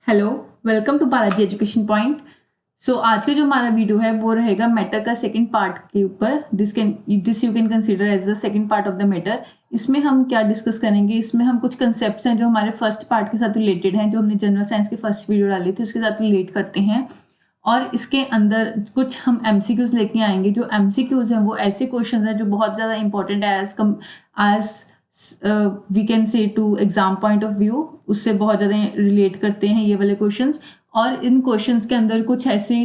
Hello, welcome to Balaji education point. So आज का जो हमारा वीडियो है वो रहेगा मैटर का सेकंड पार्ट के ऊपर। This you can consider as the second part of the matter. इसमें हम क्या डिस्कस करेंगे, इसमें हम कुछ कंसेप्ट्स हैं जो हमारे फर्स्ट पार्ट के साथ रिलेटेड हैं, जो हमने जनरल साइंस की फर्स्ट वीडियो डाली थी उसके साथ रिलेट करते हैं। और इसके अंदर कुछ हम एमसीक्यूज लेके आएंगे। जो एमसीक्यूज हैं वो ऐसे क्वेश्चन हैं जो बहुत ज़्यादा इंपॉर्टेंट है as we can say to exam point of view, उससे बहुत ज़्यादा रिलेट करते हैं ये वाले क्वेश्चंस। और इन क्वेश्चंस के अंदर कुछ ऐसे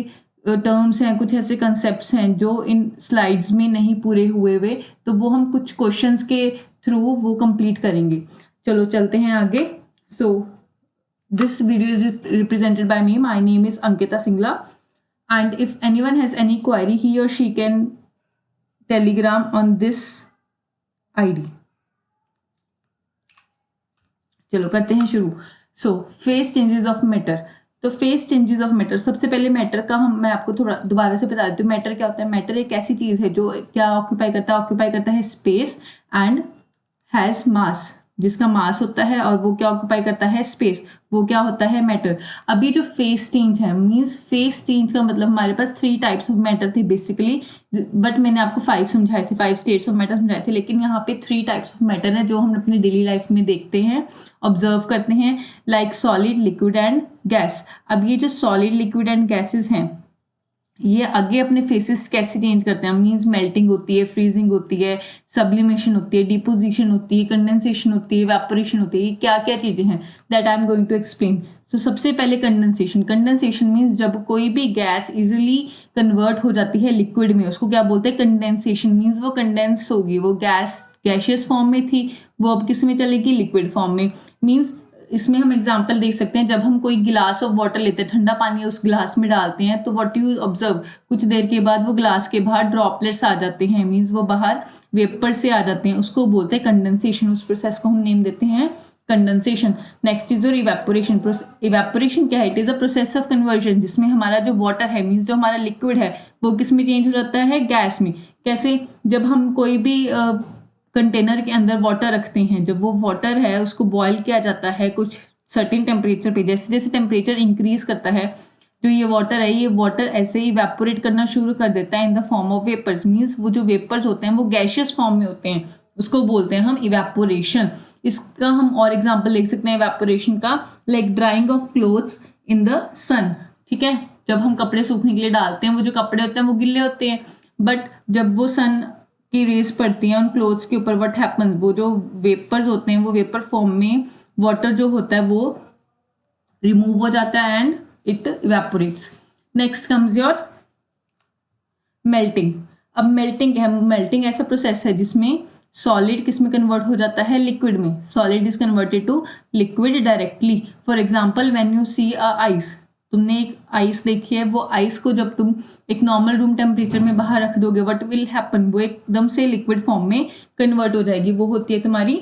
टर्म्स हैं, कुछ ऐसे कंसेप्ट्स हैं जो इन स्लाइड्स में नहीं पूरे हुए, तो वो हम कुछ क्वेश्चंस के थ्रू वो कंप्लीट करेंगे। चलो चलते हैं आगे। So this video is represented by me. My name is Ankita Singla and if anyone has any query he और she can telegram on this ID. चलो करते हैं शुरू। So phase changes of matter. तो फेस चेंजेस ऑफ मैटर, सबसे पहले matter का मैं आपको थोड़ा दोबारा से बता देती हूँ। मैटर क्या होता है? मैटर एक ऐसी चीज है जो क्या ऑक्यूपाई करता है स्पेस एंड हैज मास। जिसका मास होता है और वो क्या ऑक्यूपाई करता है? स्पेस। वो क्या होता है? मैटर। अभी जो फेस चेंज है मीन्स फेस चेंज का मतलब हमारे पास 3 टाइप्स ऑफ मैटर थे बेसिकली, बट मैंने आपको 5 समझाए थे, 5 स्टेट्स ऑफ मैटर समझाए थे। लेकिन यहाँ पे 3 टाइप्स ऑफ मैटर है जो हम अपनी डेली लाइफ में देखते हैं, ऑब्जर्व करते हैं, like solid, liquid and gas. अब ये जो सॉलिड, लिक्विड एंड गैसेस हैं ये आगे अपने फेसेस कैसे चेंज करते हैं? मीन्स मेल्टिंग होती है, फ्रीजिंग होती है, सब्लिमेशन होती है, डिपोजिशन होती है, कंडेंसेशन होती है, वेपोरेशन होती है। क्या क्या चीजें हैं that I am going to explain. So सबसे पहले कंडेंसेशन। कंडेंसेशन मीन्स जब कोई भी गैस इजिली कन्वर्ट हो जाती है लिक्विड में, उसको क्या बोलते हैं? कंडेंसेशन। मीन्स वो कंडेंस होगी, वो गैस गैशियस फॉर्म में थी, वो अब किस में चलेगी? लिक्विड फॉर्म में। मीन्स इसमें हम एग्जांपल देख सकते हैं, जब हम कोई गिलास ऑफ वाटर लेते हैं, ठंडा पानी उस गिलास में डालते हैं, तो व्हाट यू ऑब्जर्व, कुछ देर के बाद वो गिलास के बाहर ड्रॉपलेट्स आ जाते हैं, मीन्स वो बाहर वेपर से आ जाते हैं, उसको बोलते हैं कंडेंसेशन। उस प्रोसेस को हम नेम देते हैं कंडेंसेशन। नेक्स्ट इज और इवेपोरेशन। इवेपोरेशन क्या है? It is a process of conversion जिसमें हमारा जो वाटर है मीन्स जो हमारा लिक्विड है वो किस में चेंज हो जाता है? गैस में। कैसे? जब हम कोई भी कंटेनर के अंदर वाटर रखते हैं, जब वो वाटर है उसको बॉयल किया जाता है कुछ सर्टेन टेम्परेचर पे, जैसे जैसे टेम्परेचर इंक्रीज करता है जो ये वाटर ऐसे ही इवेपोरेट करना शुरू कर देता है in the form of vapours. Means वो जो वेपर्स होते हैं वो गैशियस फॉर्म में होते हैं, उसको बोलते हैं हम इवेपोरेशन। इसका हम और एग्जाम्पल देख सकते हैं इवेपोरेशन का, like drying of clothes in the sun. ठीक है, जब हम कपड़े सूखने के लिए डालते हैं, वो जो कपड़े होते हैं वो गिले होते हैं, बट जब वो सन की रेस पड़ती है उन क्लोथ्स के ऊपर, व्हाट हैपन्स, वो जो वेपर्स होते हैं वो वेपर फॉर्म में वाटर जो होता है वो रिमूव हो जाता है and it evaporates. Next comes your melting. अब मेल्टिंग है, मेल्टिंग ऐसा प्रोसेस है जिसमें सॉलिड किस में कन्वर्ट हो जाता है? लिक्विड में। Solid is converted to liquid directly. For example when you see a ice, तुमने एक आइस देखी है, वो आइस को जब तुम एक नॉर्मल रूम टेम्परेचर में बाहर रख दोगे, व्हाट विल हैपन, वो एकदम से लिक्विड फॉर्म में कन्वर्ट हो जाएगी, वो होती है तुम्हारी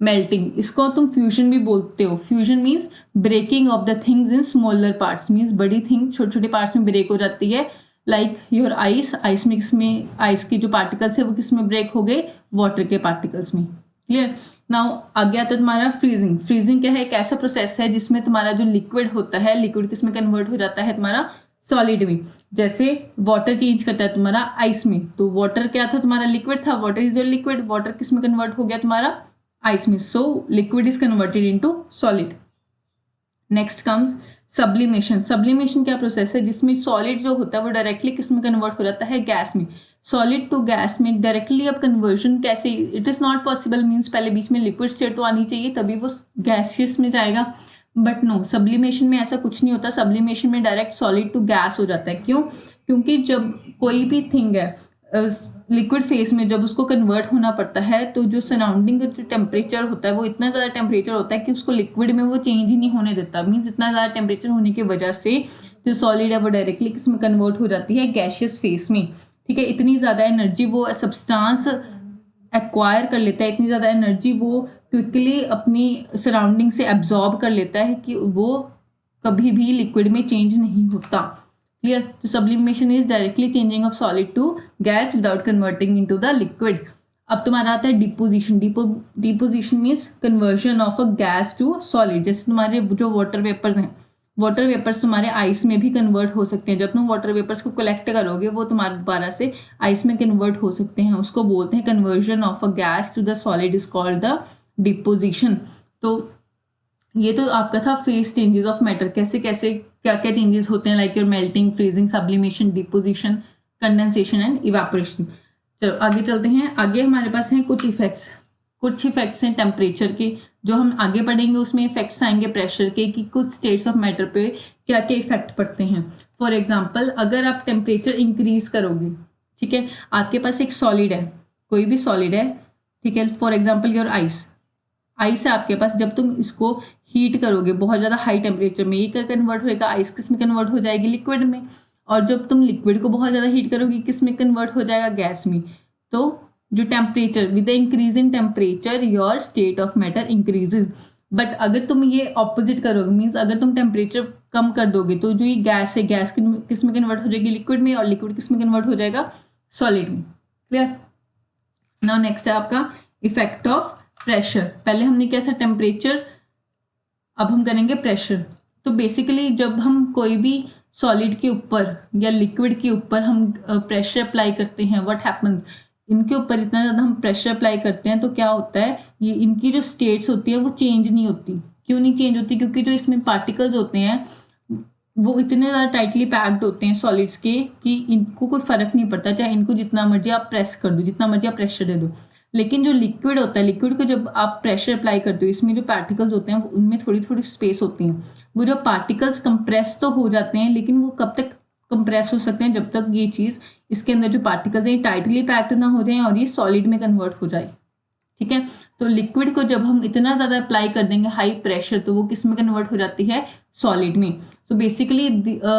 मेल्टिंग। इसको तुम फ्यूजन भी बोलते हो। Fusion means breaking of the things in smaller parts, means बड़ी थिंग छोटे छोटे पार्ट्स में ब्रेक हो जाती है। लाइक योर आइस मिक्स में आइस की जो पार्टिकल्स है वो किस में ब्रेक हो गए? वाटर के पार्टिकल्स में। क्लियर? नाउ आगे आता है तुम्हारा फ्रीजिंग। फ्रीजिंग क्या है? एक ऐसा प्रोसेस है जिसमें तुम्हारा जो लिक्विड होता है, लिक्विड किस में कन्वर्ट हो जाता है? तुम्हारा सॉलिड में। जैसे वाटर चेंज करता है तुम्हारा आइस में, तो वाटर क्या था? तुम्हारा लिक्विड था, water is your liquid, water किस में कन्वर्ट हो गया? तुम्हारा आइस में। So liquid is converted into solid. Next comes sublimation. Sublimation क्या प्रोसेस है? जिसमें सॉलिड जो होता है वो डायरेक्टली किस में कन्वर्ट हो जाता है? गैस में। सॉलिड टू गैस में डायरेक्टली अब कन्वर्जन कैसे? It is not possible, means पहले बीच में लिक्विड स्टेट तो आनी चाहिए तभी वो गैसियस में जाएगा, बट नो, सब्लिमेशन में ऐसा कुछ नहीं होता। सब्लिमेशन में डायरेक्ट सॉलिड टू गैस हो जाता है। क्यों? क्योंकि जब कोई भी थिंग है लिक्विड फेस में जब उसको कन्वर्ट होना पड़ता है तो जो सराउंडिंग का जो टेम्परेचर होता है वो इतना ज़्यादा टेम्परेचर होता है कि उसको लिक्विड में वो चेंज ही नहीं होने देता। मीन्स इतना ज़्यादा टेम्परेचर होने की वजह से जो सॉलिड है वो डायरेक्टली किस में कन्वर्ट हो जाती है? गैशियस फेस में। ठीक है, इतनी ज़्यादा एनर्जी वो सब्सटेंस एक्वायर कर लेता है, इतनी ज़्यादा एनर्जी वो क्विकली अपनी सराउंडिंग से एब्जॉर्ब कर लेता है कि वो कभी भी लिक्विड में चेंज नहीं होता। क्लियर? तो sublimation is directly changing of solid to gas without converting into the liquid. अब तुम्हारा आता है deposition. Deposition means conversion of a gas to solid. जैसे तुम्हारे जो वाटर वेपर्स हैं, वाटर वेपर्स तुम्हारे आइस में भी कन्वर्ट हो सकते हैं। जब तुम वाटर वेपर्स को कलेक्ट करोगे वो तुम्हारे दोबारा से आइस में कन्वर्ट हो सकते हैं, उसको बोलते हैं conversion of a gas to the solid is called the deposition. तो ये तो आपका था फेस चेंजेस ऑफ मैटर, कैसे कैसे क्या क्या चेंजेस होते हैं, like your melting, freezing, sublimation, deposition, condensation and evaporation. चलो आगे चलते हैं। आगे हमारे पास हैं कुछ इफेक्ट्स हैं टेम्परेचर के, जो हम आगे पढ़ेंगे उसमें इफेक्ट्स आएंगे प्रेशर के, कि कुछ स्टेट्स ऑफ मैटर पे क्या क्या इफेक्ट पड़ते हैं। फॉर एग्जाम्पल, अगर आप टेम्परेचर इंक्रीज करोगे, ठीक है, आपके पास एक सॉलिड है, कोई भी सॉलिड है, ठीक है, फॉर एग्जाम्पल योर आइस है आपके पास, जब तुम इसको हीट करोगे बहुत ज़्यादा हाई टेम्परेचर में, ये क्या कन्वर्ट होएगा, आइस किस में कन्वर्ट हो जाएगी, लिक्विड में। और जब तुम लिक्विड को बहुत ज़्यादा हीट करोगे, किस में कन्वर्ट हो जाएगा, गैस में। तो जो temperature, with the increase in temperature your state of matter increases. But अगर तुम ये ऑपोजिट करोगे, मीन्स अगर तुम टेम्परेचर कम कर दोगे, तो जो ये गैस है, गैस किस में कन्वर्ट हो जाएगी, लिक्विड में, और लिक्विड किस में कन्वर्ट हो जाएगा, सॉलिड में। क्लियर। नाउ नेक्स्ट है आपका इफेक्ट ऑफ प्रेशर। पहले हमने किया था टेम्परेचर, अब हम करेंगे प्रेशर। तो बेसिकली जब हम कोई भी सॉलिड के ऊपर या लिक्विड के ऊपर हम प्रेशर अप्लाई करते हैं, व्हाट हैपन्स, इनके ऊपर इतना ज़्यादा हम प्रेशर अप्लाई करते हैं तो क्या होता है, ये इनकी जो स्टेट्स होती है वो चेंज नहीं होती। क्यों नहीं चेंज होती? क्योंकि जो इसमें पार्टिकल्स होते हैं वो इतने ज़्यादा टाइटली पैक्ड होते हैं सॉलिड्स के, कि इनको कोई फ़र्क नहीं पड़ता, चाहे इनको जितना मर्जी आप प्रेस कर दो, जितना मर्जी आप प्रेशर दे दो। लेकिन जो लिक्विड होता है, लिक्विड को जब आप प्रेशर अप्लाई करते हो, इसमें जो पार्टिकल्स होते हैं उनमें थोड़ी थोड़ी स्पेस होती है, वो जो पार्टिकल्स कंप्रेस तो हो जाते हैं, लेकिन वो कब तक कंप्रेस हो सकते हैं, जब तक ये चीज़, इसके अंदर जो पार्टिकल्स हैं टाइटली पैक्ड ना हो जाए और ये सॉलिड में कन्वर्ट हो जाए। ठीक है, तो लिक्विड को जब हम इतना ज़्यादा अप्लाई कर देंगे हाई प्रेशर, तो वो किस में कन्वर्ट हो जाती है, सॉलिड में। तो बेसिकली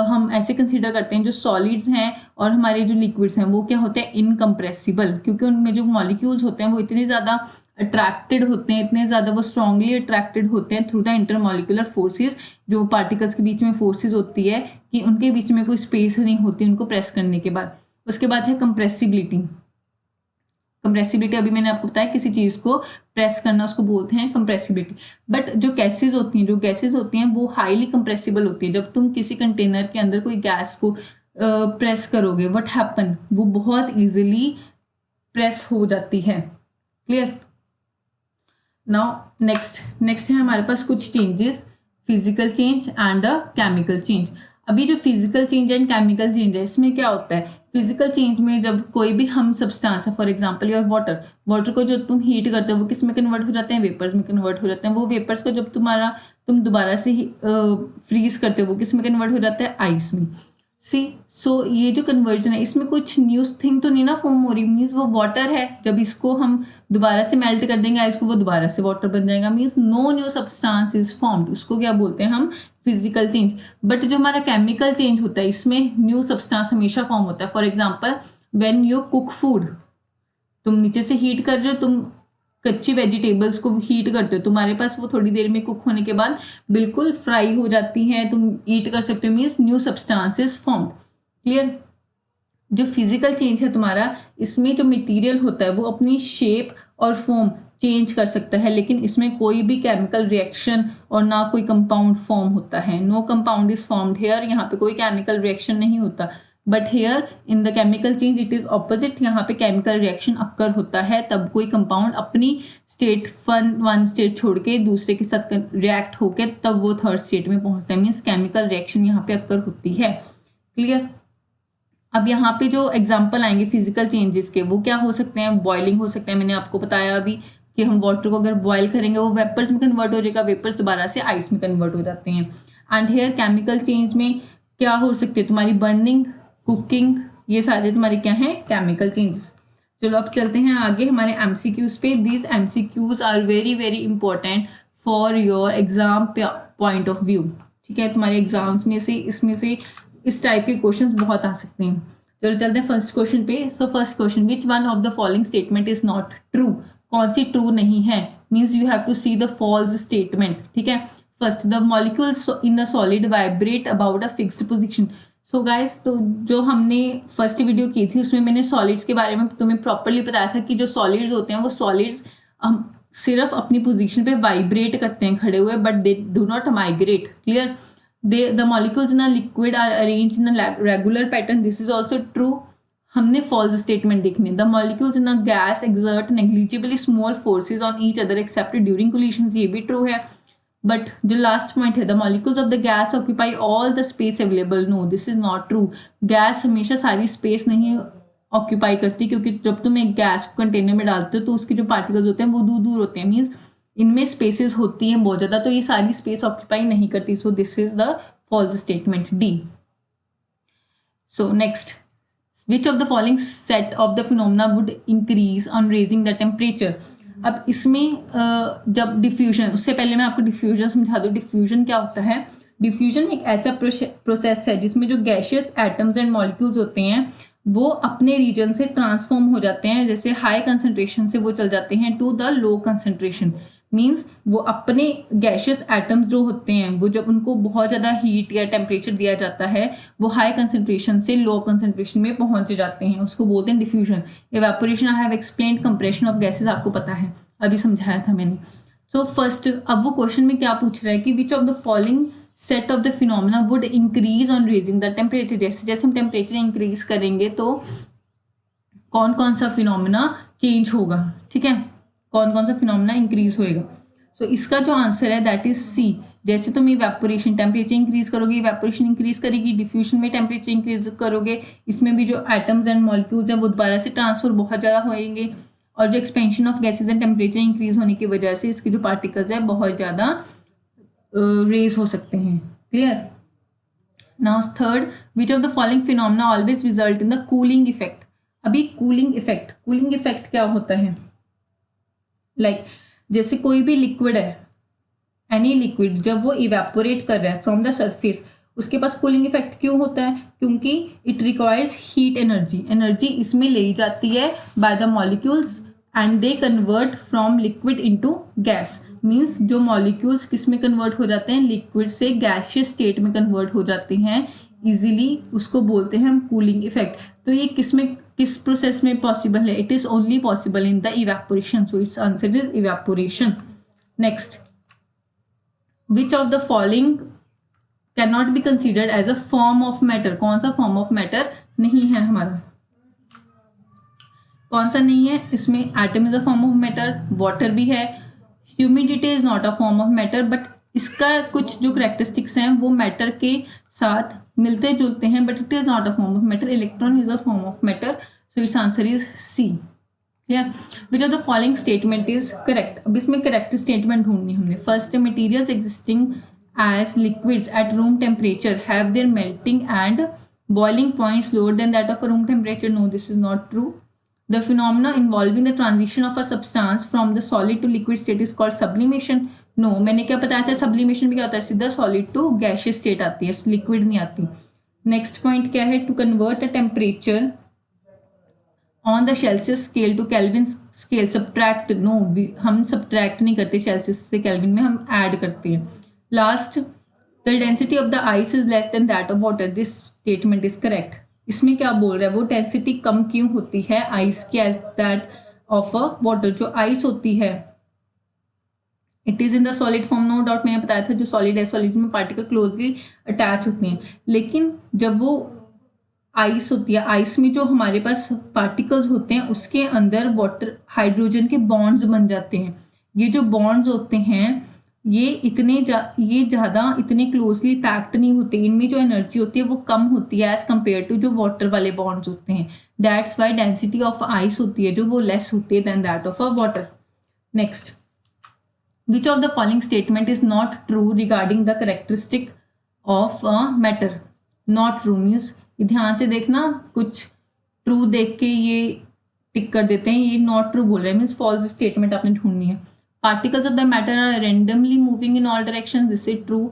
हम ऐसे कंसीडर करते हैं जो सॉलिड्स हैं और हमारे जो लिक्विड्स हैं वो क्या होते हैं, इनकम्प्रेसिबल, क्योंकि उनमें जो मॉलिक्यूल्स होते हैं वो इतने ज़्यादा अट्रैक्टेड होते हैं, इतने ज़्यादा वो स्ट्रांगली अट्रैक्टेड होते हैं थ्रू द इंटरमॉलिक्यूलर फोर्सेज, जो पार्टिकल्स के बीच में फोर्सेज होती है कि उनके बीच में कोई स्पेस नहीं होती उनको प्रेस करने के बाद। उसके बाद है कंप्रेसिबिलिटी। कंप्रेसिबिलिटी अभी मैंने आपको बताया, किसी चीज़ को प्रेस करना, उसको बोलते हैं कंप्रेसिबिलिटी। बट जो गैसेज होती हैं वो हाईली कंप्रेसिबल होती है। जब तुम किसी कंटेनर के अंदर कोई गैस को प्रेस करोगे, व्हाट हैपन, वो बहुत इजीली प्रेस हो जाती है। क्लियर। नाउ नेक्स्ट है हमारे पास कुछ changes, physical change and a chemical change. अभी जो physical change and chemical change है, इसमें क्या होता है, फिजिकल चेंज में जब कोई भी हम सब्सटेंस है, फॉर एग्जांपल योर वाटर को जो तुम हीट करते हो वो किस में कन्वर्ट हो जाते हैं, वेपर्स में कन्वर्ट हो जाते हैं। वो वेपर्स को जब तुम दोबारा से फ्रीज करते हो वो किस में कन्वर्ट हो जाता है, आइस में। सो ये जो कन्वर्जन है, इसमें कुछ न्यू थिंग तो नहीं ना फॉर्म हो रही, मीन्स वो वाटर है, जब इसको हम दोबारा से मेल्ट कर देंगे आइस को, वो दोबारा से वाटर बन जाएगा, means no new substance is formed. उसको क्या बोलते हैं हम, फिजिकल चेंज। बट जो हमारा केमिकल चेंज होता है, इसमें न्यू सब्सटेंस हमेशा फॉर्म होता है। For example when you cook food, तुम नीचे से हीट कर रहे हो, तुम कच्ची वेजिटेबल्स को हीट करते हो, तुम्हारे पास वो थोड़ी देर में कुक होने के बाद बिल्कुल फ्राई हो जाती हैं, तुम ईट कर सकते हो, means new substances formed. Clear. जो फिजिकल चेंज है तुम्हारा, इसमें जो मटेरियल होता है वो अपनी शेप और फॉर्म चेंज कर सकता है, लेकिन इसमें कोई भी केमिकल रिएक्शन और ना कोई कंपाउंड फॉर्म होता है। No compound is formed here, यहाँ पे कोई केमिकल रिएक्शन नहीं होता। But here in the chemical change it is opposite, यहाँ पे केमिकल रिएक्शन अक्कर होता है, तब कोई कंपाउंड अपनी स्टेट वन स्टेट छोड़ के दूसरे के साथ रिएक्ट होके तब वो थर्ड स्टेट में पहुंचता है, मीन्स केमिकल रिएक्शन यहाँ पे अक्कर होती है। क्लियर। अब यहाँ पे जो एग्जाम्पल आएंगे फिजिकल चेंजेस के, वो क्या हो सकते हैं, बॉइलिंग हो सकते हैं, मैंने आपको बताया अभी कि हम वाटर को अगर बॉयल करेंगे वो वेपर्स में कन्वर्ट हो जाएगा, वेपर्स दोबारा से आइस में कन्वर्ट हो जाते हैं। एंड हेयर केमिकल चेंज में क्या हो सकते हैं, तुम्हारी बर्निंग, कुकिंग, ये सारे तुम्हारे क्या हैं, केमिकल चेंजेस। चलो अब चलते हैं आगे हमारे एमसीक्यूज पे। These MCQs are very very important for your exam point of view. ठीक है, तुम्हारे एग्जाम्स में से इसमें से इस टाइप के क्वेश्चंस बहुत आ सकते हैं। चलो चलते हैं फर्स्ट क्वेश्चन पे। So first question, which one of the following statement is not true. कौन सी ट्रू नहीं है, means you have to see the false statement. ठीक है, first, the molecules in the solid vibrate about a fixed position. So guys, तो जो हमने first video की थी उसमें मैंने सॉलिड्स के बारे में तुम्हें प्रॉपरली बताया था कि जो सॉलिड्स होते हैं वो सॉलिड्स हम सिर्फ अपनी पोजीशन पे वाइब्रेट करते हैं खड़े हुए, but they do not migrate. Clear? They the molecules in a liquid are arranged in a regular pattern, this is also true. हमने फॉल्स स्टेटमेंट देखने, the molecules in a gas exert negligibly small forces on each other except during collisions, ये भी true है। But जो last point है, the molecules of the gas occupy all the space available, no this is not true. Gas हमेशा सारी space नहीं occupy करती, क्योंकि जब तुम एक गैस को कंटेनर में डालते हो तो उसके जो पार्टिकल्स होते हैं वो दूर दूर होते हैं, मीन्स इनमें स्पेसेस होती हैं बहुत ज़्यादा, तो ये सारी स्पेस ऑक्यूपाई नहीं करती। So this is the false statement D. So next, which of the following set of the phenomena would increase on raising the temperature. अब इसमें जब डिफ्यूजन, उससे पहले मैं आपको डिफ्यूजन समझा दूँ। डिफ्यूजन क्या होता है? डिफ्यूजन एक ऐसा प्रोसेस है जिसमें जो गैशियस एटम्स एंड मॉलिक्यूल्स होते हैं वो अपने रीजन से ट्रांसफॉर्म हो जाते हैं, जैसे हाई कंसंट्रेशन से वो चल जाते हैं to the low concentration. Means वो अपने गैशियस एटम्स जो होते हैं वो जब उनको बहुत ज़्यादा हीट या टेम्परेचर दिया जाता है वो हाई कंसंट्रेशन से लो कंसंट्रेशन में पहुंच जाते हैं, उसको बोलते हैं diffusion. Evaporation I have explained, compression of gases आपको पता है, अभी समझाया था मैंने। सो फर्स्ट, अब वो क्वेश्चन में क्या पूछ रहा है कि विच of the following set of the phenomena would increase on raising the temperature. जैसे जैसे हम टेम्परेचर इंक्रीज करेंगे तो कौन कौन सा फिनोमेना चेंज होगा, ठीक है, कौन कौन सा फिनोमेना इंक्रीज होएगा। सो इसका जो आंसर है दैट इज सी। जैसे तुम इवेपोरेशन, टेम्परेचर इंक्रीज करोगे, इवेपोरेशन इंक्रीज करेगी, डिफ्यूजन में टेम्परेचर इंक्रीज करोगे, इसमें भी जो एटम्स एंड मॉलिक्यूल्स हैं वो दोबारा से ट्रांसफर बहुत ज़्यादा होएंगे, और जो expansion of gases and temperature increase होने की वजह से इसके जो पार्टिकल्स है बहुत ज़्यादा रेज हो सकते हैं। Clear? Now third, which of the following phenomena always result in the cooling effect. अभी कूलिंग इफेक्ट क्या होता है? लाइक जैसे कोई भी लिक्विड है, एनी लिक्विड, जब वो इवेपोरेट कर रहा है फ्रॉम द सरफेस, उसके पास कूलिंग इफेक्ट क्यों होता है? क्योंकि इट रिक्वायर्स हीट एनर्जी इसमें ले जाती है by the molecules and they convert from liquid into gas. Means जो मॉलिक्यूल्स किस में कन्वर्ट हो जाते हैं? लिक्विड से गैसियस स्टेट में कन्वर्ट हो जाते हैं इजीली, उसको बोलते हैं हम कूलिंग इफेक्ट। तो ये किस प्रोसेस में पॉसिबल है? It is only possible in the evaporation, so it's answer is evaporation. Next, which of the following can not be considered as a form of matter. कौन सा फॉर्म ऑफ मैटर नहीं है हमारा? कौन सा नहीं है? इसमें atom is a form of matter, water भी है, humidity is not a form of matter, but इसका कुछ जो करेक्टरिस्टिक्स हैं वो मैटर के साथ मिलते जुलते हैं, but it is not a form of matter. Electron is a form of matter, so it's answer is C. Clear? Which of the following statement is correct. अब इसमें करेक्ट स्टेटमेंट ढूंढनी हमने। First, materials existing as liquids at room temperature have their melting and boiling points lower than that of a room temperature, no this is not true. The phenomena involving the transition of a substance from the solid to liquid state is called sublimation. No, मैंने क्या बताया था? sublimation भी क्या होता है? सीधा solid to gaseous state आती है, liquid नहीं आती। Next point क्या है? To convert a temperature on the Celsius scale to Kelvin scale, subtract, no, हम subtract नहीं करते Celsius से Kelvin में, हम add करते हैं। Last, the density of the ice is less than that of water. This statement is correct. इसमें क्या बोल रहा है? वो डेंसिटी कम क्यों होती है आइस की as that of a water. जो आइस होती है it is in the solid form, no doubt, मैंने बताया था जो सॉलिड है, सॉलिड में पार्टिकल क्लोजली अटैच होते हैं, लेकिन जब वो आइस होती है, आइस में जो हमारे पास पार्टिकल्स होते हैं उसके अंदर वाटर हाइड्रोजन के बॉन्ड्स बन जाते हैं। ये जो बॉन्ड्स होते हैं ये ज़्यादा इतने क्लोजली पैक्ड नहीं होते, इनमें जो एनर्जी होती है वो कम होती है एज कम्पेयर टू जो वाटर वाले बॉन्ड्स होते हैं। That's why density of ice होती है जो वो लेस होती है then that of a water. Next, which of the following statement is not true regarding the characteristic of a matter. Not true means ध्यान से देखना, कुछ ट्रू देख के ये टिक कर देते हैं, ये नॉट ट्रू बोल रहे हैं, मीन्स फॉल्स स्टेटमेंट आपने ढूंढनी है। Particles of the matter are randomly moving in all directions. This is true.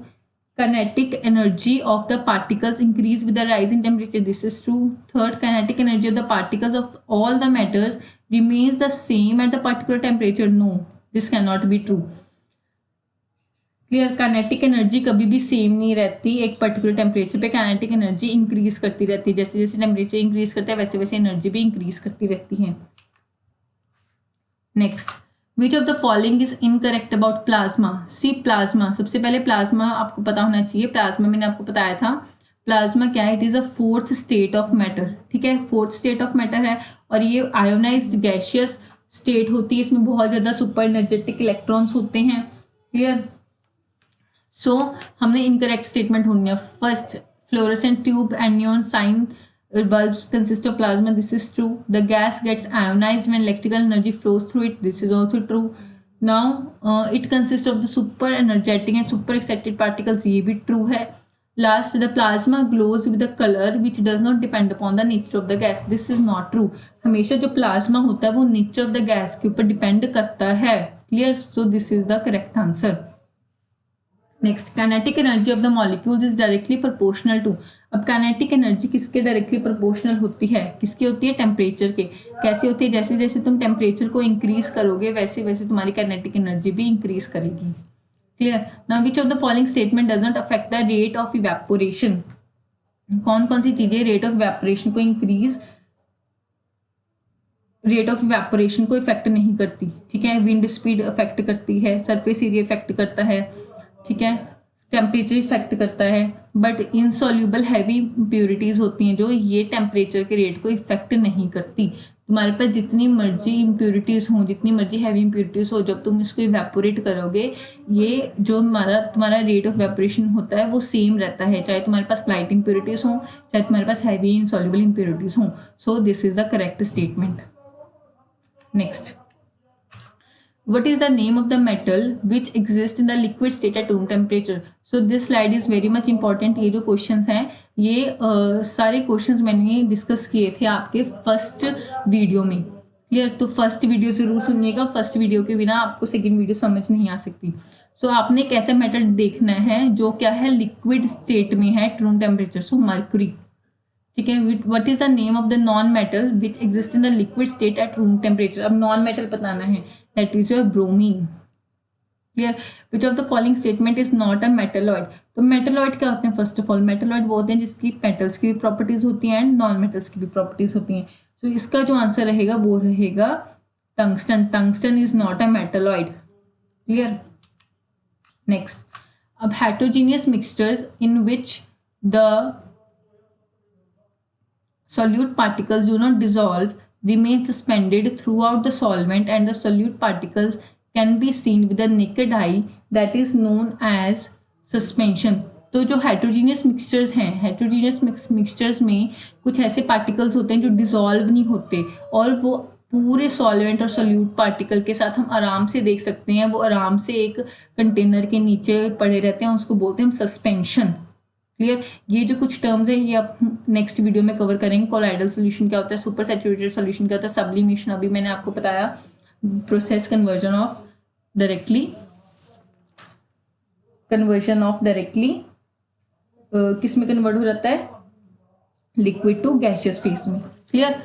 Kinetic energy of the particles increase with the rise in temperature. This is true. Third, kinetic energy of the particles of all the matters remains the same at the particular temperature. No, this cannot be true. Clear. Kinetic energy कभी भी same नहीं रहती, एक particular temperature पे kinetic energy increase करती रहती है, जैसे जैसे टेम्परेचर इंक्रीज करता है वैसे वैसे एनर्जी भी इंक्रीज करती रहती है। Next, which of the following is incorrect about plasma. C plasma, सबसे पहले प्लाज्मा आपको पता होना चाहिए। प्लाज्मा मैंने आपको बताया था, प्लाज्मा क्या है, it is a fourth state of matter, ठीक है, फोर्थ स्टेट ऑफ मैटर है और ये आयोनाइज्ड गैशियस स्टेट होती है, इसमें बहुत ज्यादा सुपर एनर्जेटिक इलेक्ट्रॉन्स होते हैं। क्लियर। सो हमने इनकरेक्ट स्टेटमेंट ढूंढनी है। First, fluorescent tube and neon sign bulbs consist of plasma. This is true. The gas gets ionized when electrical energy flows through it. This is also true. Now it consists of the super energetic and super excited particles. ये भी true है. Last, the plasma glows with a color which does not depend upon the nature of the gas. This is not true. हमेशा जो plasma होता है वो nature of the gas के ऊपर डिपेंड करता है। Clear? So this is the correct answer. Next, kinetic energy of the molecules is directly proportional to. अब काइनेटिक एनर्जी किसके डायरेक्टली प्रोपोर्शनल होती है, किसकी होती है, टेम्परेचर के। कैसे होती है, जैसे जैसे तुम टेम्परेचर को इंक्रीज करोगे वैसे वैसे तुम्हारी काइनेटिक एनर्जी भी इंक्रीज करेगी। Clear. Now which of the following statement does not affect the rate of evaporation. कौन कौन सी चीजें रेट ऑफ इवेपोरेशन को इंक्रीज, रेट ऑफ इवेपोरेशन को इफेक्ट नहीं करती, ठीक है। विंड स्पीड इफेक्ट करती है, सरफेस एरिया इफेक्ट करता है, ठीक है, टेम्परेचर इफेक्ट करता है, बट इनसॉल्यूबल हैवी इम्प्योरिटीज होती हैं जो ये टेम्परेचर के रेट को इफेक्ट नहीं करती। तुम्हारे पास जितनी मर्जी इम्प्योरिटीज हों, जितनी मर्जी हैवी इम्प्योरिटीज हो, जब तुम इसको इवेपोरेट करोगे ये जो तुम्हारा रेट ऑफ इवेपोरेशन होता है वो सेम रहता है, चाहे तुम्हारे पास लाइट इम्प्योरिटीज हों चाहे तुम्हारे पास हैवी इनसॉल्यूबल इम्प्योरिटीज हों। सो this is the correct statement. Next, what is the name of the metal which exists in the liquid state at room temperature? So this slide is very much important. ये जो questions हैं ये सारे questions मैंने discuss किए थे आपके first video में। क्लियर। तो फर्स्ट वीडियो जरूर सुनिएगा, फर्स्ट वीडियो के बिना आपको सेकंड वीडियो समझ नहीं आ सकती। सो आपने कैसा मेटल देखना है जो क्या है लिक्विड स्टेट में है एट रूम टेम्परेचर, सो मर्क्यूरी, ठीक है। What is the name of the non metal which exist in the liquid state eight room temperature. अब नॉन मेटल बताना है, that is your bromine. Clear? Which of the following statement is not a metalloid? तो metalloid क्या होते हैं? First of all metalloid वो होते हैं जिसकी metals की भी प्रॉपर्टीज होती हैं एंड नॉन मेटल्स की भी प्रॉपर्टीज होती हैं। सो इसका जो आंसर रहेगा वो रहेगा tungsten. Tungsten is not a metalloid. Clear. Next, अब heterogeneous mixtures in which the solute particles do not dissolve remain suspended throughout the solvent and the solute particles can be seen with the naked eye, that is known as suspension. तो जो heterogeneous mixtures हैं, heterogeneous mixtures में कुछ ऐसे particles होते हैं जो dissolve नहीं होते और वो पूरे सॉल्वेंट और सोल्यूट पार्टिकल के साथ हम आराम से देख सकते हैं, वो आराम से एक कंटेनर के नीचे पड़े रहते हैं, उसको बोलते हैं हम सस्पेंशन। क्लियर। ये जो कुछ टर्म्स है ये आप नेक्स्ट वीडियो में कवर करेंगे। कोलाइडल सॉल्यूशन क्या होता है, सुपर सैचुरेटेड सॉल्यूशन क्या होता है, सब्लिमेशन अभी मैंने आपको बताया, प्रोसेस कन्वर्जन ऑफ डायरेक्टली किस में कन्वर्ट हो जाता है, लिक्विड टू गैसियस फेस में। क्लियर।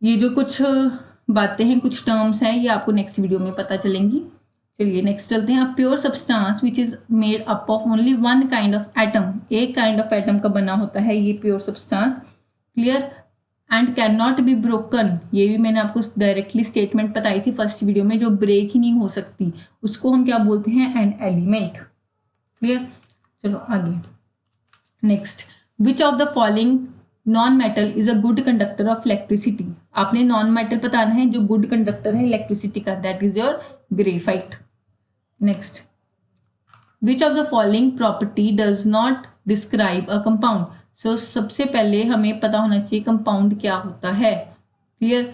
ये जो कुछ बातें हैं, कुछ टर्म्स हैं, ये आपको नेक्स्ट वीडियो में पता चलेंगी। चलिए नेक्स्ट चलते हैं। Pure substance which is made up of only one kind of atom, एक काइंड ऑफ एटम का बना होता है ये pure substance. Clear. And can not be broken, ये भी मैंने आपको डायरेक्टली स्टेटमेंट बताई थी फर्स्ट वीडियो में, जो ब्रेक ही नहीं हो सकती उसको हम क्या बोलते हैं, एन एलिमेंट। क्लियर। चलो आगे। Next, which of the following non metal is a good conductor of electricity. आपने नॉन मेटल बताना है जो गुड कंडक्टर है इलेक्ट्रिसिटी का, that is your graphite. Next, which of the following property does not describe a compound. So सबसे पहले हमें पता होना चाहिए कंपाउंड क्या होता है। क्लियर।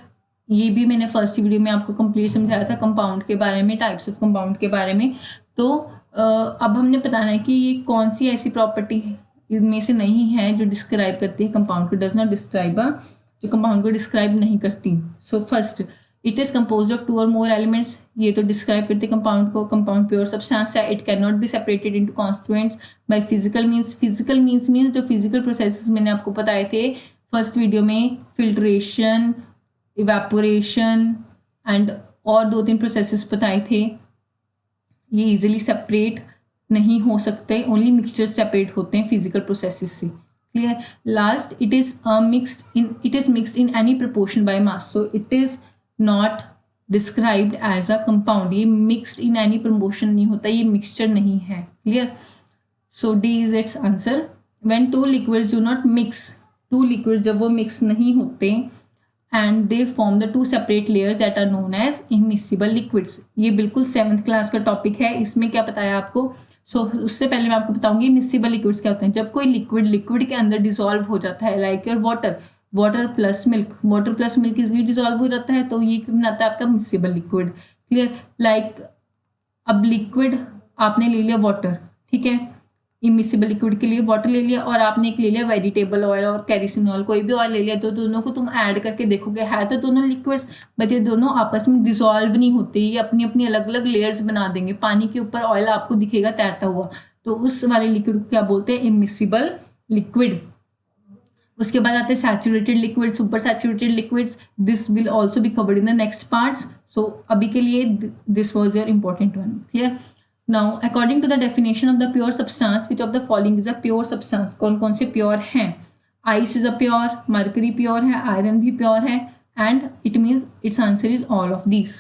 ये भी मैंने फर्स्ट वीडियो में आपको कंप्लीट समझाया था कंपाउंड के बारे में, टाइप्स ऑफ कंपाउंड के बारे में। तो अब हमने बताना है कि ये कौन सी ऐसी प्रॉपर्टी इनमें से नहीं है जो डिस्क्राइब करती है कंपाउंड को, डज नॉट डिस्क्राइब, जो कंपाउंड को डिस्क्राइब नहीं करती। So first, it is compose of 2 और मोर एलिमेंट्स, ये तो डिस्क्राइब करते हैं कंपाउंड को। कंपाउंड प्योर सब्सटेंस है, it can not be separated into constituents by physical means. Physical means जो फिजिकल प्रोसेसेस मैंने आपको बताए थे फर्स्ट वीडियो में, फिल्ट्रेशन, इवेपोरेशन एंड और 2-3 प्रोसेसेस बताए थे, ये इजीली सेपरेट नहीं हो सकते, ओनली मिक्सचर सेपरेट होते हैं फिजिकल प्रोसेसेस से। Clear. Last, it is mixed in any proportion by mass, so it is not described as a compound. ये मिक्सड इन एनी प्रपोर्शन नहीं होता, ये मिक्सचर नहीं है। Clear. So D is its answer. When two liquids do not mix, two liquid जब वो mix नहीं होते and they form the two separate layers that are known as immiscible liquids. ये बिल्कुल 7th क्लास का topic है। इसमें क्या बताया आपको? उससे पहले मैं आपको बताऊंगी मिसिबल लिक्विड्स क्या होते हैं। जब कोई लिक्विड के अंदर डिसॉल्व हो जाता है, like your water plus milk easily dissolve हो जाता है, तो ये बनाता है आपका मिसिबल लिक्विड। क्लियर। लाइक अब लिक्विड आपने ले लिया वाटर, ठीक है, इमिसिबल लिक्विड के लिए वाटर ले लिया, और आपने एक ले लिया वेजिटेबल ऑयल और कैरिसिन ऑयल, कोई भी ऑयल ले लिया, तो दोनों को तुम ऐड करके देखोगे, है तो दोनों लिक्विड्स, बट ये दोनों आपस में डिसॉल्व नहीं होते, ये अपनी अपनी अलग अलग लेयर्स बना देंगे। पानी के ऊपर ऑयल आपको दिखेगा तैरता हुआ, तो उस वाले लिक्विड को क्या बोलते हैं? Immiscible liquid. उसके बाद आते हैं saturated liquid, super saturated liquids. This will also be covered in the next parts. So अभी के लिए this was your important one. Clear. Now, according to the definition of the pure substance, which of the following is a pure substance? कौन कौन से pure हैं? Ice is a pure, mercury pure है, iron भी pure है, and it means its answer is all of these.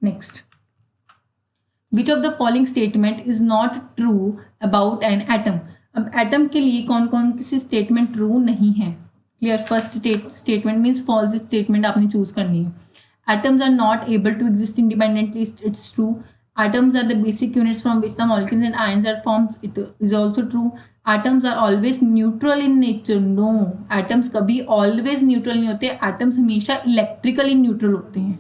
Next, which of the following statement is not true about an atom? अब atom के लिए कौन कौन सी स्टेटमेंट ट्रू नहीं है? Clear. First statement means false statement आपने चूज करनी है। Atoms are not able to exist independently, it's true. Atoms are the basic units from which the molecules and ions are formed, it is also true. Atoms are always neutral in nature, no, atoms कभी always neutral नहीं होते, atoms हमेशा electrically neutral होते हैं।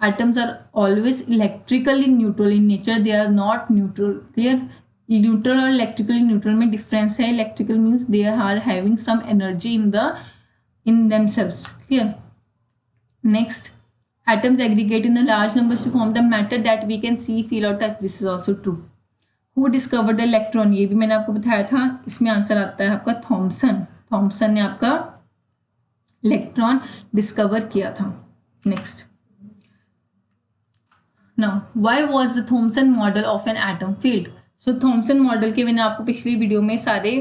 Atoms are always electrically neutral in nature, they are not neutral. Clear? Neutral और electrically neutral में difference है। Electrical means they are having some energy in themselves. Clear? Next, atoms aggregate in the large numbers to form the matter that we can see, feel or touch. This is also true. Who discovered the electron? ये भी मैंने आपको बताया था। इसमें answer आता है आपका थॉमसन। थॉमसन ने आपका इलेक्ट्रॉन डिस्कवर किया था। Next, now why was the Thompson model of an atom failed? So Thompson model के मैंने आपको पिछली वीडियो में सारे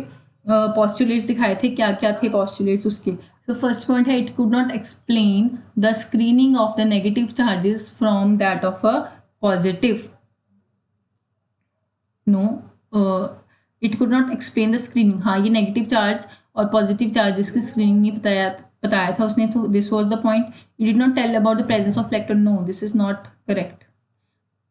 पॉस्टुलेट्स दिखाए थे, क्या क्या थे पॉस्टुलेट्स उसके। तो फर्स्ट पॉइंट है, it could not explain the screening of the negative charges from that of a positive. No, it could not explain the screening. हाँ, ये नेगेटिव चार्ज और पॉजिटिव चार्जेस की स्क्रीनिंग नहीं बताया था उसने। तो this was the point. It did not tell about the presence of electron. No, this is not correct.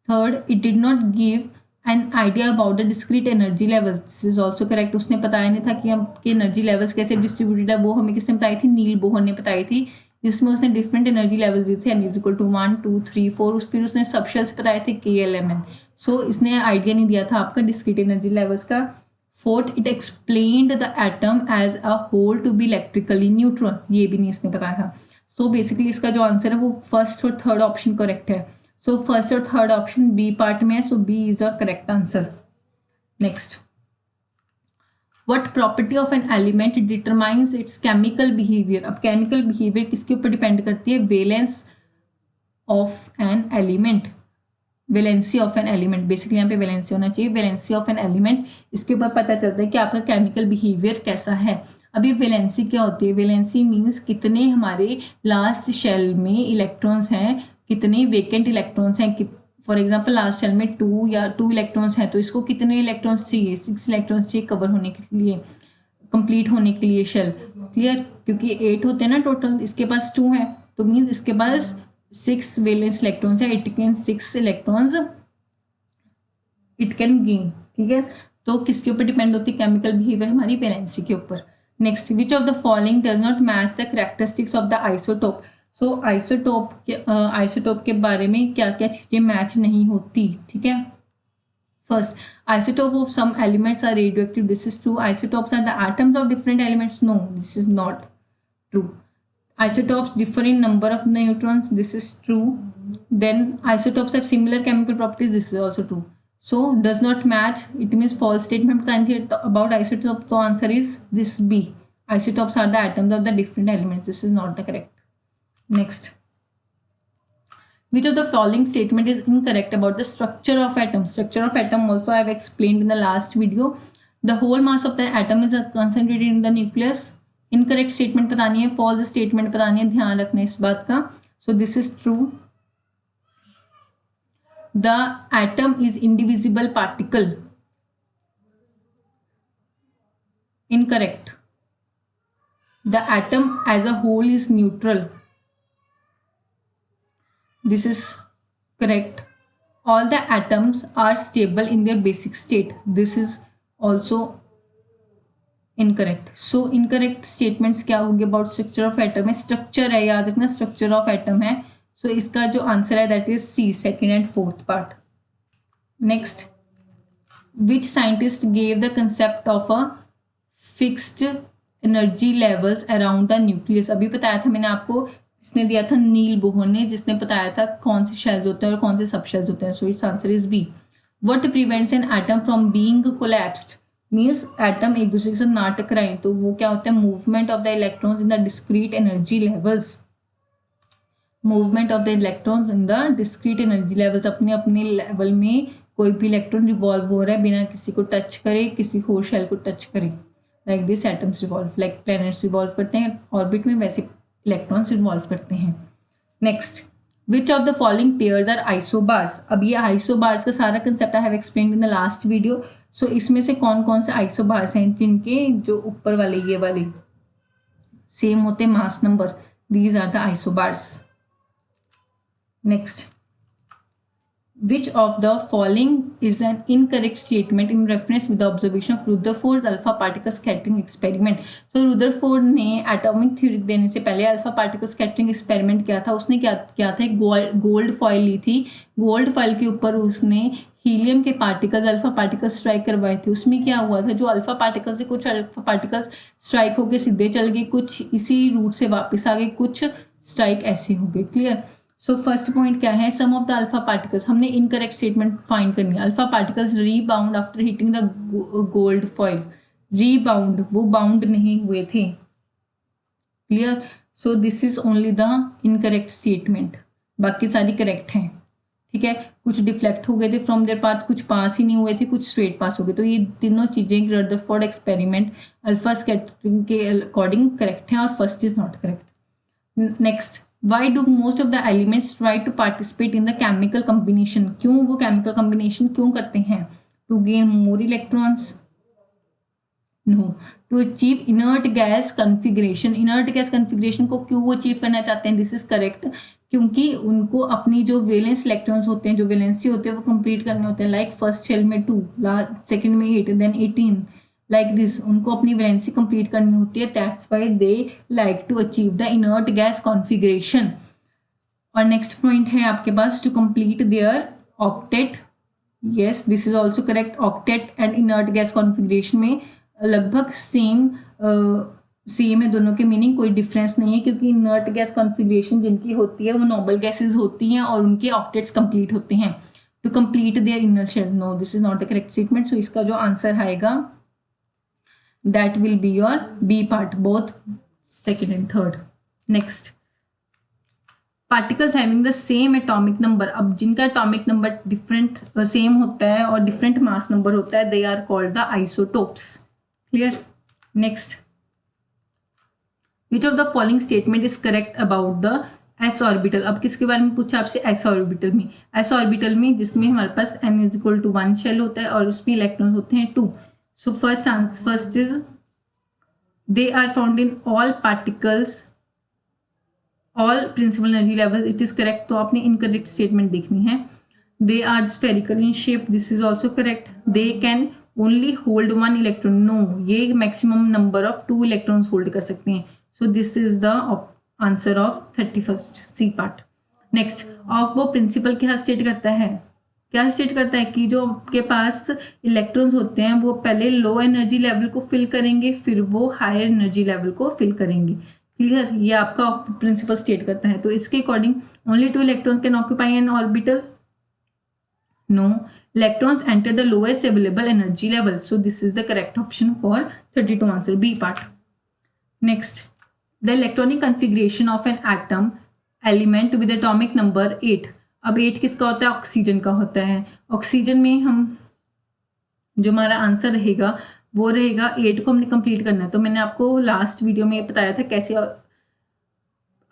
Third, it did not give an idea about the discrete energy levels. This is also correct. उसने बताया नहीं था कि आपके energy levels कैसे distributed है, वो हमें किसने बताई थी? नील बोहर ने बताई थी, जिसमें उसने डिफरेंट एनर्जी लेवल्स दिए थे, n = 1 2 3 4। फिर उसने सब शेल्स बताए थे KLMN। सो इसने आइडिया नहीं दिया था आपका डिस्क्रीट एनर्जी लेवल्स का। Fourth, it explained the atom as a whole to be electrically neutral. ये भी नहीं इसने बताया था। सो बेसिकली इसका जो आंसर है वो फर्स्ट और थर्ड ऑप्शन करेक्ट है। सो फर्स्ट और थर्ड ऑप्शन बी पार्ट में है, सो बी इज और correct answer. Next, what property of an element determines it's chemical behaviour? अब केमिकल बिहेवियर किसके ऊपर डिपेंड करती है? Valence of an element. Valency of an element, basically यहाँ पे वैलेंसी होना चाहिए। वैलेंसी ऑफ एन एलिमेंट, इसके ऊपर पता चलता है कि आपका केमिकल बिहेवियर कैसा है। अब ये वैलेंसी क्या होती है? वैलेंसी मीन्स कितने हमारे लास्ट शेल में इलेक्ट्रॉन्स हैं, कितने वेकेंट इलेक्ट्रॉन्स हैं। फॉर एग्जाम्पल लास्ट शेल में 2 इलेक्ट्रॉन्स हैं, तो इसको कितने इलेक्ट्रॉन्स चाहिए? 6 इलेक्ट्रॉन्स चाहिए कवर होने के लिए, कंप्लीट होने के लिए शेल। क्लियर? क्योंकि 8 होते हैं ना टोटल, इसके पास 2 है, तो मीन्स इसके पास 6 वैलेंस इलेक्ट्रॉन्स है। It can 6 electrons it can gain. ठीक है, तो किसके ऊपर डिपेंड होती है केमिकल बिहेवियर? हमारी वैलेंसी के ऊपर। Next, which of the following does not match the characteristics of the isotope? So isotope के बारे में क्या क्या चीज़ें मैच नहीं होती? ठीक है, first, isotope of some elements are radioactive. This is true. Isotopes are the atoms of different elements. No, this is not true. Isotopes differ in number of neutrons. This is true. Then isotopes have similar chemical properties. This is also true. So does not match. It means false statement about isotopes. So answer is this B. Isotopes are the atoms of the different elements. This is not the correct. Next, Which of the following statement is incorrect about the structure of atom? Structure of atom also I have explained in the last video. The whole mass of the atom is concentrated in the nucleus. Incorrect statement बतानी है, false statement बतानी है, ध्यान रखना इस बात का. So this is true. The atom is indivisible particle. Incorrect. The atom as a whole is neutral. This is correct. All the atoms are stable in their basic state. This is also incorrect. So incorrect statements क्या होंगे about structure of atom है, structure है, याद रखना structure of atom है. So इसका जो answer है that is C, second and fourth part. Next, which scientist gave the concept of a fixed energy levels around the nucleus? अभी बताया था मैंने आपको, इसने दिया था नील बोहर ने, जिसने बताया था कौन से शेल्स होते हैं और कौन से सब शेल्स होते हैं. So it's answer is B. What prevents an atom from being collapsed? Means atom एक दूसरे के साथ ना टकराएं, तो वो क्या होता है? Movement of the electrons in the discrete energy levels. Movement of the electrons in the discrete energy levels. अपने अपने लेवल में कोई भी इलेक्ट्रॉन रिवॉल्व हो रहा है बिना किसी को टच करे, किसी और शेल को टच करे. Like this atoms revolve, like planets revolve करते हैं ऑर्बिट में, वैसे इलेक्ट्रॉन्स इन्वॉल्व करते हैं. Next, which of the following pairs are isobars? अब ये आइसोबार्स का सारा concept I have explained in the last video. So इसमें से कौन कौन से आइसोबार्स हैं जिनके जो ऊपर वाले ये वाले सेम होते हैं mass number? These are the isobars. Next, which of the following is an incorrect statement in reference with the observation of Rutherford's alpha particle scattering experiment? So Rutherford ने एटॉमिक थ्योरी देने से पहले alpha particle scattering experiment किया था. उसने क्या किया था? गोल्ड फॉइल ली थी. गोल्ड फॉइल के ऊपर उसने हीलियम के पार्टिकल्स, अल्फा पार्टिकल्स स्ट्राइक करवाए थे. उसमें क्या हुआ था? जो अल्फा पार्टिकल्स थे, कुछ अल्फा पार्टिकल्स स्ट्राइक होकर सीधे चल गए, कुछ इसी रूट से वापस आ गए, कुछ स्ट्राइक ऐसे हो गए. क्लियर? सो फर्स्ट पॉइंट क्या है? Some of the alpha particles. हमने इनकरेक्ट स्टेटमेंट फाइंड करनी है. Alpha particles rebound after hitting the gold foil. Rebound, वो बाउंड नहीं हुए थे. Clear? So this is only the incorrect statement, बाकी सारी करेक्ट हैं. ठीक है, कुछ डिफ्लेक्ट हो गए थे फ्रॉम देयर पाथ, कुछ पास ही नहीं हुए थे, कुछ स्ट्रेट पास हो गए. तो ये तीनों चीजें रदरफोर्ड एक्सपेरिमेंट अल्फा स्कैटरिंग के अकॉर्डिंग करेक्ट हैं और first is not correct. Next, why do most of the elements try to participate in the chemical combination? क्यों वो chemical combination क्यों करते हैं? To gain more electrons? No. To achieve inert gas configuration. Inert gas configuration को क्यों वो achieve करना चाहते हैं? This is correct. क्योंकि उनको अपनी जो वैलेंस इलेक्ट्रॉन्स होते हैं, जो वैलेंसी होते हैं, वो कंप्लीट करने होते हैं. लाइक फर्स्ट शेल में 2, सेकेंड में 8, देन 18, लाइक दिस. उनको अपनी वैलेंसी कंप्लीट करनी होती है. That's why they like to achieve the inert gas configuration. और नेक्स्ट पॉइंट है आपके पास, to complete their octet. Yes, this is also correct. Octet and inert gas configuration में लगभग सेम है दोनों के मीनिंग, कोई डिफरेंस नहीं है, क्योंकि इनर्ट गैस कॉन्फिगरेशन जिनकी होती है वो नोबल गैसेज होती हैं और उनके ऑक्टेट्स कंप्लीट होते हैं. To complete their inner shell. No, this is not the correct statement. So इसका जो आंसर आएगा that will be your B part, both second and third. Next, particles having the same atomic number. अब जिनका atomic number different same होता है और different mass number होता है, they are called the isotopes. Clear? Next, which of the following statement is correct about the s orbital? अब किसके बारे में पूछा आपसे? s orbital में. s orbital में जिसमें हमारे पास n is equal to 1 shell होता है और उसमें इलेक्ट्रॉन्स होते हैं 2. So first is they are found in all particles, all principal energy levels. It is correct. तो आपने incorrect statement देखनी है. They are spherical in shape. This is also correct. They can only hold 1 electron. No, ये maximum number of 2 electrons hold कर सकते हैं. So this is the answer of 31st C part. Next, of वो principal क्या state करता है? क्या state करता है कि जो आपके पास इलेक्ट्रॉन्स होते हैं वो पहले लो एनर्जी लेवल को फिल करेंगे, फिर वो हायर एनर्जी लेवल को फिल करेंगे. क्लियर? ये आपका प्रिंसिपल स्टेट करता है. तो इसके according only 2 electrons can occupy an orbital. No, electrons enter the lowest available energy level. So this is the correct option for 32 answer, B part. Next, the electronic configuration of an atom element with atomic number 8। अब 8 किसका होता है? Oxygen का होता है। Oxygen में हम जो हमारा आंसर रहेगा वो रहेगा 8 को हमने कंप्लीट करना है। तो मैंने आपको लास्ट वीडियो में बताया था कैसे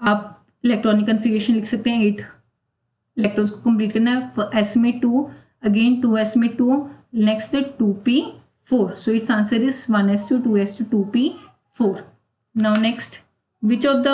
आप इलेक्ट्रॉनिक कन्फिग्रेशन लिख सकते हैं। 8 इलेक्ट्रॉन्स को कंप्लीट करना है। एस में 2, अगेन 2s में 2, next 2p4। So it's answer is 1s2 2s2 2p4। Now next, which of the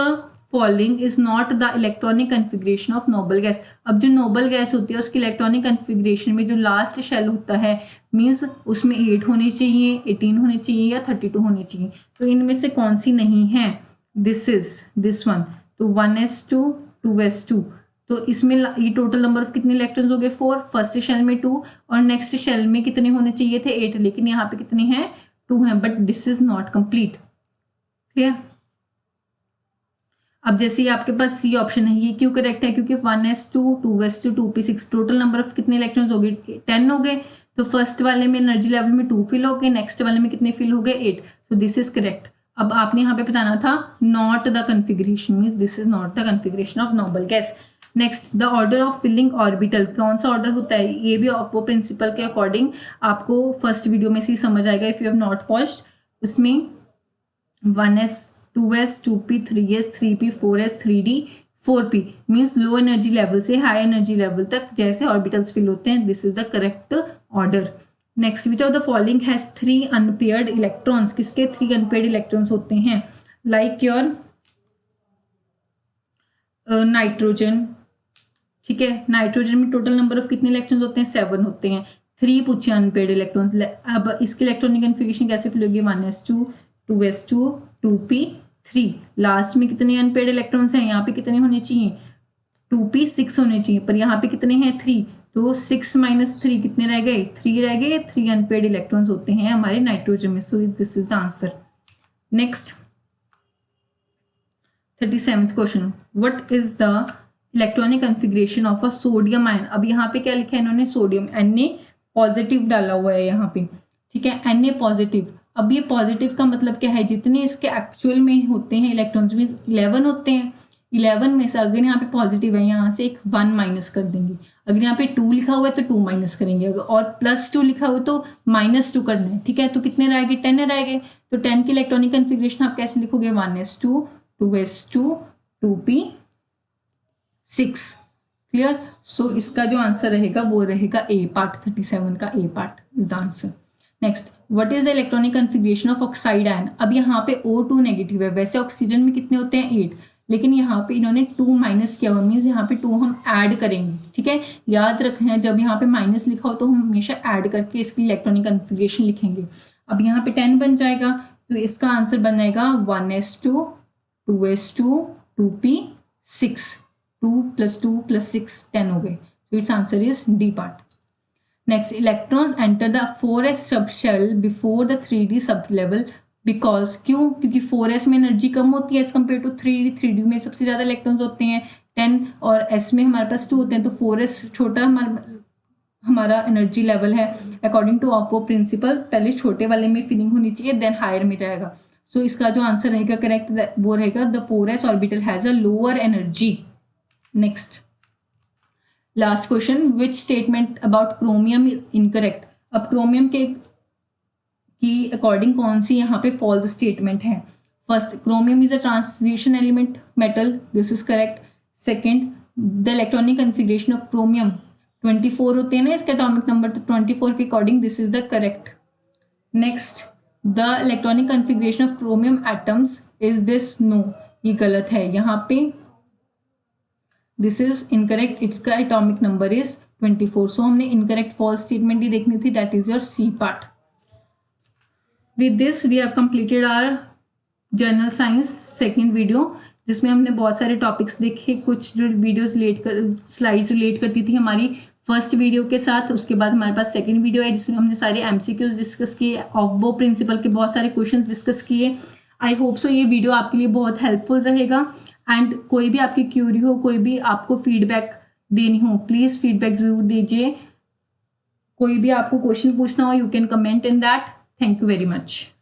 following is not the electronic configuration of noble gas. अब जो नोबल गैस होती है उसकी इलेक्ट्रॉनिक कन्फिग्रेशन में जो लास्ट शेल होता है मीन्स उसमें 8 होने चाहिए, 18 होने चाहिए या 32 होने चाहिए। तो इनमें से कौन सी नहीं है? This is this one. तो 1s2 2s2। तो इसमें ये टोटल नंबर ऑफ कितने इलेक्ट्रॉन्स हो गए? 4। फर्स्ट शेल में 2 और नेक्स्ट शेल में कितने होने चाहिए थे? 8, लेकिन यहाँ पे कितने हैं? 2 हैं। But this is not complete. Clear? अब जैसे ये आपके पास सी ऑप्शन है, ये क्यों करेक्ट है? क्योंकि 1s2 2s2 2p6 total number of कितने इलेक्ट्रॉन्स हो गए? 10 हो गए। तो फर्स्ट वाले में एनर्जी लेवल में 2 फिल हो गए, नेक्स्ट वाले में कितने फिल हो गए? 8। तो दिस इज करेक्ट। अब आपने यहाँ पे बताना था not the configuration, means this is not the configuration of noble gas. Next, the order of filling orbital, कौन सा ऑर्डर होता है? ये भी ऑफबो प्रिंसिपल के अकॉर्डिंग आपको फर्स्ट वीडियो में से समझ आएगा if you have not watched. उसमें 1s 2s 2p 3s 3p 4s 3d 4p means low energy level से हाई एनर्जी लेवल तक जैसे ऑर्बिटल्स फिल होते हैं। This is the correct order. Next, which of the following has 3 unpaired electrons. किसके 3 unpaired electrons होते हैं? Like your nitrogen. ठीक है, नाइट्रोजन में टोटल नंबर ऑफ कितने इलेक्ट्रॉन्स होते हैं? 7 होते हैं। 3 पूछे अनपेयर्ड इलेक्ट्रॉन्स। अब इसकी इलेक्ट्रॉनिक कन्फिग्रेशन कैसे फिल होगी? 1s2 2s2 2p3। लास्ट में कितने अनपेयर्ड इलेक्ट्रॉन्स हैं? यहाँ पे कितने होने चाहिए? 2p6 होने चाहिए, पर यहाँ पे कितने हैं? 3। तो 6 - 3 कितने रह गए? 3 रह गए। 3 अनपेयर्ड इलेक्ट्रॉन्स होते हैं हमारे नाइट्रोजन में। सो this is the answer. Next, 37th question, what is the electronic configuration of a sodium ion. अब यहाँ पे क्या लिखा है इन्होंने? सोडियम, Na पॉजिटिव डाला हुआ है यहाँ पे। ठीक है, Na पॉजिटिव। अब ये पॉजिटिव का मतलब क्या है? जितने इसके एक्चुअल में होते हैं इलेक्ट्रॉन्स मीन्स 11 होते हैं। 11 में से अगर यहाँ पे पॉजिटिव है, यहाँ से एक 1 माइनस कर देंगे। अगर यहाँ पे 2 लिखा हुआ है तो 2 माइनस करेंगे, और +2 लिखा हुआ है तो -2 करना है। ठीक है, तो कितने रह गए? 10 रह गए। तो 10 की इलेक्ट्रॉनिक कन्फिग्रेशन आप कैसे लिखोगे? 1s2 2s2 2p6। क्लियर? सो इसका जो आंसर रहेगा वो रहेगा ए पार्ट। 37 का A part is the answer. Next, what is the electronic configuration of oxide ion. अब यहाँ पे O2 नेगेटिव है। वैसे ऑक्सीजन में कितने होते हैं? 8, लेकिन यहाँ पे इन्होंने 2 माइनस किया हुआ, मीन्स यहाँ पे 2 हम ऐड करेंगे। ठीक है, याद रखें जब यहाँ पे माइनस लिखा हो तो हम हमेशा ऐड करके इसकी इलेक्ट्रॉनिक कन्फिग्रेशन लिखेंगे। अब यहाँ पे 10 बन जाएगा, तो इसका आंसर बन जाएगा 1s2 2s2 2p6। 2 + 2 + 6 10 हो गए। तो its answer is D part. Next, electrons enter the 4s sub shell before the 3d sub level because. क्यों? क्योंकि 4s में एनर्जी कम होती है as compare to 3d। 3d में सबसे ज़्यादा इलेक्ट्रॉन्स होते हैं 10, और s में हमारे पास 2 होते हैं। तो 4s छोटा हमारा एनर्जी लेवल है। अकॉर्डिंग टू ऑफबो प्रिंसिपल पहले छोटे वाले में फिलिंग होनी चाहिए, देन हायर में जाएगा। सो इसका जो आंसर रहेगा करेक्ट वो रहेगा the 4s orbital has a lower energy. Next, last question, which statement about chromium is incorrect. अब क्रोमियम के की अकॉर्डिंग कौन सी यहाँ पे फॉल्स स्टेटमेंट है? First, chromium is a transition element metal. This is correct. Second, the electronic configuration of chromium 24 होते हैं ना इसका एटॉमिक नंबर, तो 24 के according this is the correct. Next, the electronic configuration of chromium atoms is this. No, ये गलत है यहाँ पे। This is incorrect. इसका एटॉमिक नंबर इज 24। सो हमने इनकरेक्ट फॉल्स स्टेटमेंट ही देखनी थी, that is your C part. With this we have completed our general science second video, जिसमें हमने बहुत सारे टॉपिक्स देखे। कुछ जो वीडियोस स्लाइड्स रिलेट करती थी हमारी फर्स्ट वीडियो के साथ। उसके बाद हमारे पास सेकेंड वीडियो है जिसमें हमने सारे MCQs डिस्कस किए, ऑफबो प्रिंसिपल के बहुत सारे क्वेश्चंस डिस्कस किए। आई होप सो ये वीडियो आपके लिए बहुत हेल्पफुल रहेगा। एंड कोई भी आपकी क्यूरी हो, कोई भी आपको फीडबैक देनी हो, प्लीज़ फीडबैक ज़रूर दीजिए। कोई भी आपको क्वेश्चन पूछना हो, you can comment in that. Thank you very much.